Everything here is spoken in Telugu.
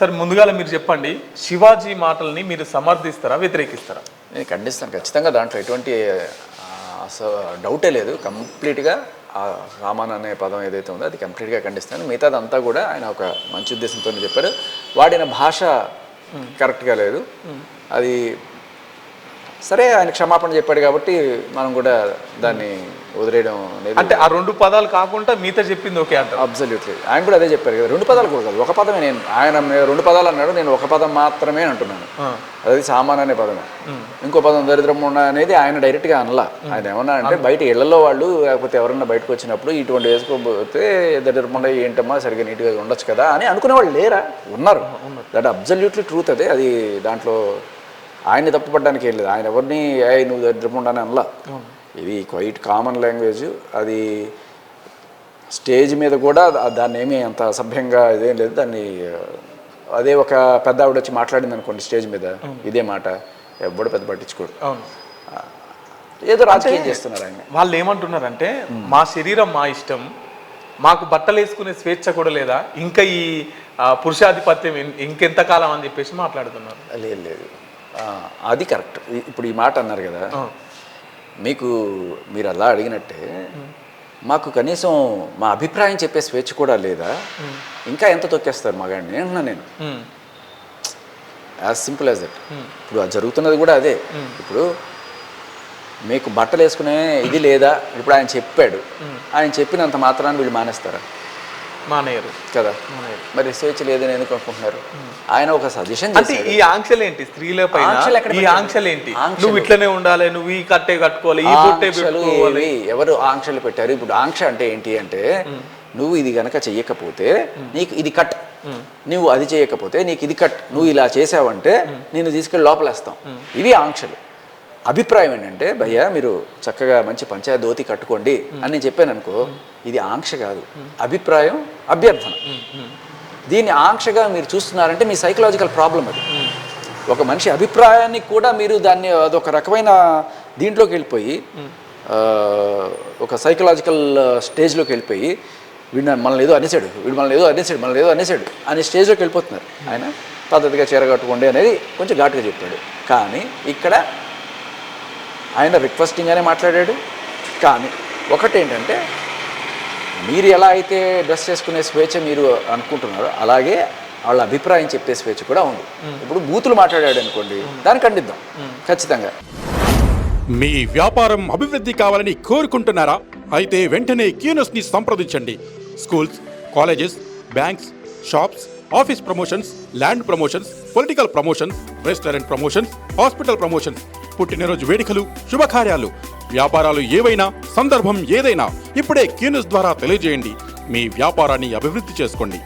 సరే ముందుగా మీరు చెప్పండి, శివాజీ మాటల్ని మీరు సమర్థిస్తారా, వ్యతిరేకిస్తారా? నేను ఖండిస్తాను ఖచ్చితంగా. దాంట్లో ఎటువంటి అసలు డౌటే లేదు. కంప్లీట్గా ఆ రామన్ అనే పదం ఏదైతే ఉందో అది కంప్లీట్గా ఖండిస్తాను. మిగతాదంతా కూడా ఆయన ఒక మంచి ఉద్దేశంతో చెప్పారు. వాడిన భాష కరెక్ట్గా లేదు. అది సరే, ఆయన క్షమాపణ చెప్పాడు కాబట్టి మనం కూడా దాన్ని వదిలేయడం అనేది. అంటే ఆ 2 పదాలు కాకుండా మిగతా చెప్పింది ఓకే అంటారు? అబ్సల్యూట్లీ. ఆయన కూడా అదే చెప్పారు కదా, 2 పదాలు కూడా కాదు, ఒక పదమే. ఆయన 2 పదాలు అన్నాడు, నేను ఒక పదం మాత్రమే అంటున్నాను. అది సామాన్ అనే పదమే. ఇంకో పదం దరిద్రం అనేది ఆయన డైరెక్ట్గా అనలా. ఆయన ఏమన్నా అంటే బయట ఇళ్లలో వాళ్ళు లేకపోతే ఎవరన్నా బయటకు వచ్చినప్పుడు ఇటువంటి వేసుకోకపోతే దరిద్రం ఏంటమ్మా సరిగ్గా నీట్గా ఉండొచ్చు కదా అని అనుకునే వాళ్ళు లేరా? ఉన్నారు. That absolutely truth. అదే అది దాంట్లో ఆయన్ని తప్పుపడడానికి ఏం లేదు. ఆయన ఎవరిని నువ్వు దరిద్రం అని అనలా. ఇది క్వైట్ కామన్ లాంగ్వేజ్. అది స్టేజ్ మీద కూడా దాన్ని ఏమీ అంత సభ్యంగా ఇదేం లేదు. దాన్ని అదే ఒక పెద్ద ఆవిడ వచ్చి మాట్లాడింది అనుకోండి స్టేజ్ మీద ఇదే మాట, ఎవడు పెద్ద పట్టించుకోడు. ఏదో రాజకీయం చేస్తున్నారు ఆయన. వాళ్ళు ఏమంటున్నారంటే మా శరీరం మా ఇష్టం, మాకు బట్టలు వేసుకునే స్వేచ్ఛ కూడా లేదా, ఇంకా ఈ పురుషాధిపత్యం ఇంకెంతకాలం అని చెప్పేసి మాట్లాడుతున్నారు. లేదు, అది కరెక్ట్. ఇప్పుడు ఈ మాట అన్నారు కదా, మీరు అలా అడిగినట్టే మాకు కనీసం మా అభిప్రాయం చెప్పే స్వేచ్ఛ కూడా లేదా, ఇంకా ఎంత తొక్కేస్తారు మగాడిని అంటున్నా నేను. As simple as that. ఇప్పుడు అది జరుగుతున్నది కూడా అదే. ఇప్పుడు మీకు బట్టలు వేసుకునే ఇది లేదా, ఇప్పుడు ఆయన చెప్పాడు, ఆయన చెప్పినంత మాత్రాన్ని వీళ్ళు మానేస్తారా? మానేయరు కదా. మరి స్వేచ్ఛ లేదని ఎందుకు అనుకుంటున్నారు? ఆయన ఒక సజెషన్. అంటే ఈ ఆంక్షలు ఏంటి స్త్రీల పైన? ఈ ఆంక్షలు ఏంటి? నువ్వు ఇట్లనే ఉండాలి, నువ్వు ఈ కట్టే కట్టుకోవాలి, ఈ బొట్టే పెట్టుకోవాలి. ఎవరు ఆంక్షలు పెట్టారు? ఇప్పుడు ఆంక్ష అంటే ఏంటి అంటే, నువ్వు ఇది గనక చెయ్యకపోతే నీకు ఇది కట్, నువ్వు అది చేయకపోతే నీకు ఇది కట్, నువ్వు ఇలా చేసావంటే నేను తీసుకెళ్ళి లోపలేస్తాం. ఇవి ఆంక్షలు. అభిప్రాయం ఏంటంటే, భయ్యా మీరు చక్కగా మంచి పంచాయతీ ధోతి కట్టుకోండి అని నేను చెప్పాను అనుకో, ఇది ఆంక్ష కాదు, అభిప్రాయం, అభ్యర్థన. దీన్ని ఆంక్షగా మీరు చూస్తున్నారంటే మీ సైకలాజికల్ ప్రాబ్లం అది. ఒక మనిషి అభిప్రాయాన్ని కూడా మీరు దాన్ని అదొక రకమైన దీంట్లోకి వెళ్ళిపోయి, ఒక సైకలాజికల్ స్టేజ్లోకి వెళ్ళిపోయి, వీడు మనల్ని ఏదో అనేసాడు, వీడు మనల్ని ఏదో అనేసాడు అనే స్టేజ్లోకి వెళ్ళిపోతున్నారు. ఆయన పద్ధతిగా చీర కట్టుకోండి అనేది కొంచెం ఘాటుగా చెప్పాడు, కానీ ఇక్కడ ఆయన రిక్వెస్టింగ్గానే మాట్లాడాడు. కానీ ఒకటేంటంటే, మీరు ఎలా అయితే డ్రెస్ చేసుకునే స్వేచ్ఛ మీరు అనుకుంటున్నారో అలాగే వాళ్ళ అభిప్రాయం చెప్పే స్వేచ్ఛ కూడా ఉంది. ఇప్పుడు బూతులు మాట్లాడాడు అనుకోండి, దాన్ని ఖండిద్దాం ఖచ్చితంగా. మీ వ్యాపారం అభివృద్ధి కావాలని కోరుకుంటున్నారా? అయితే వెంటనే క్యూనస్ని సంప్రదించండి. Schools, colleges, banks, shops, office promotions, land promotions, political promotions, restaurant promotions, hospital promotions, పుట్టినరోజు వేడుకలు, శుభకార్యాలు, వ్యాపారాలు ఏవైనా, సందర్భం ఏదైనా ఇప్పుడే క్యూనస్ ద్వారా తెలియజేయండి. మీ వ్యాపారాన్ని అభివృద్ధి చేసుకోండి.